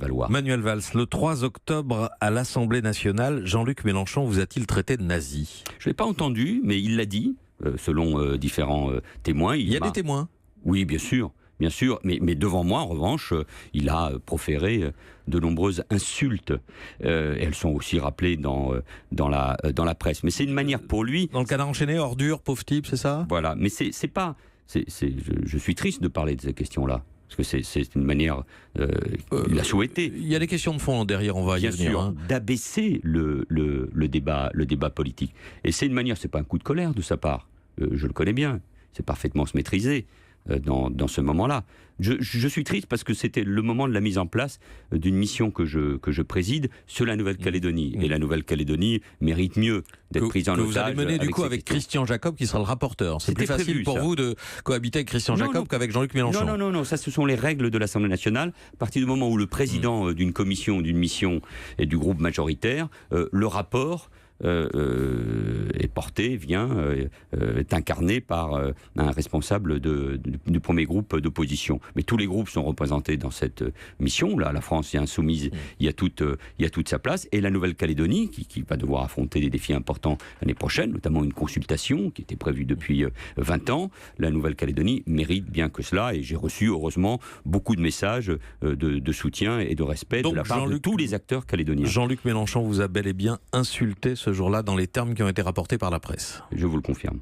Valois. Manuel Valls, le 3 octobre à l'Assemblée nationale, Jean-Luc Mélenchon vous a-t-il traité de nazi ? Je ne l'ai pas entendu, mais il l'a dit, selon différents témoins. Il y a des témoins ? Oui, bien sûr. Bien sûr, mais devant moi, en revanche, il a proféré de nombreuses insultes. Et elles sont aussi rappelées dans la presse. Mais c'est une manière pour lui... Dans le canard enchaîné, ordure, pauvre type, c'est ça ? Voilà, mais c'est pas... je suis triste de parler de ces questions-là. Parce que c'est une manière... il a souhaité. Il y a des questions de fond derrière, on va y bien venir. Sûr, d'abaisser le débat politique. Et c'est une manière, c'est pas un coup de colère de sa part. Je le connais bien. C'est parfaitement se maîtriser. Dans ce moment-là. Je suis triste parce que c'était le moment de la mise en place d'une mission que je préside sur la Nouvelle-Calédonie. Et la Nouvelle-Calédonie mérite mieux d'être prise en otage. Que vous allez mener du coup avec Christian Jacob qui sera le rapporteur. C'est plus facile pour vous de cohabiter avec Christian Jacob qu'avec Jean-Luc Mélenchon. Non, ça ce sont les règles de l'Assemblée nationale. À partir du moment où le président d'une commission, d'une mission et du groupe majoritaire, le rapport... est porté, est incarné par un responsable du premier groupe d'opposition. Mais tous les groupes sont représentés dans cette mission. Là, la France est insoumise, il y a toute sa place. Et la Nouvelle-Calédonie, qui va devoir affronter des défis importants l'année prochaine, notamment une consultation qui était prévue depuis 20 ans. La Nouvelle-Calédonie mérite bien que cela. Et j'ai reçu, heureusement, beaucoup de messages de soutien et de respect de la part de tous les acteurs calédoniens. Jean-Luc Mélenchon vous a bel et bien insulté ce jour-là dans les termes qui ont été rapportés par la presse. Je vous le confirme.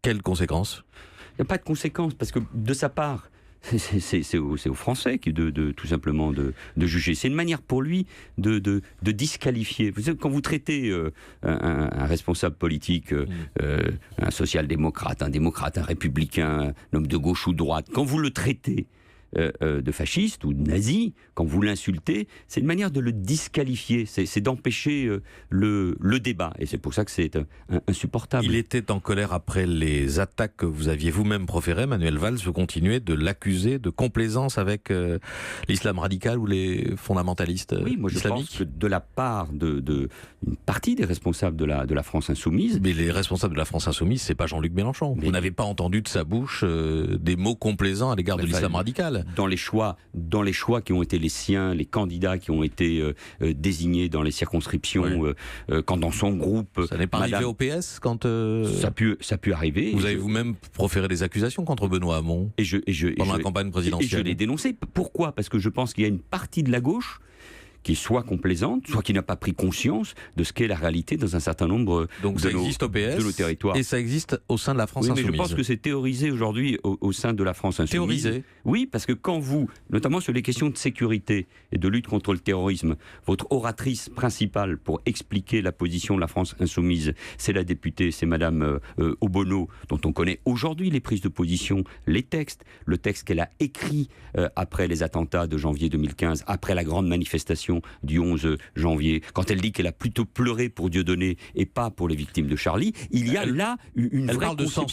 Quelles conséquences ? Il n'y a pas de conséquences, parce que de sa part, c'est aux Français tout simplement de juger. C'est une manière pour lui de disqualifier. Vous savez, quand vous traitez un responsable politique, un social-démocrate, un démocrate, un républicain, un homme de gauche ou de droite, quand vous le traitez de fasciste ou de nazi, quand vous l'insultez, c'est une manière de le disqualifier, c'est d'empêcher le débat, et c'est pour ça que c'est insupportable. Il était en colère après les attaques que vous aviez vous-même proférées, Manuel Valls, vous continuez de l'accuser de complaisance avec l'islam radical ou les fondamentalistes islamiques. Oui, moi je pense que de la part une partie des responsables de la France insoumise... Mais les responsables de la France insoumise, c'est pas Jean-Luc Mélenchon. Vous n'avez pas entendu de sa bouche des mots complaisants à l'égard de l'islam radical. Dans les choix qui ont été les siens, les candidats qui ont été désignés dans les circonscriptions, quand dans son groupe... Ça n'est pas arrivé au PS quand... Ça a pu arriver. Vous avez vous-même proféré des accusations contre Benoît Hamon pendant la campagne présidentielle. Et je l'ai dénoncé. Pourquoi ? Parce que je pense qu'il y a une partie de la gauche qui est soit complaisante, soit qui n'a pas pris conscience de ce qu'est la réalité dans un certain nombre de nos territoires. Et ça existe au sein de la France insoumise. Mais je pense que c'est théorisé aujourd'hui au sein de la France insoumise. Théorisé ? Oui, parce que quand vous, notamment sur les questions de sécurité et de lutte contre le terrorisme, votre oratrice principale pour expliquer la position de la France insoumise, c'est la députée, c'est Madame Obono, dont on connaît aujourd'hui les prises de position, les textes, le texte qu'elle a écrit après les attentats de janvier 2015, après la grande manifestation du 11 janvier, quand elle dit qu'elle a plutôt pleuré pour Dieudonné et pas pour les victimes de Charlie, il y a là une vraie parle de censure.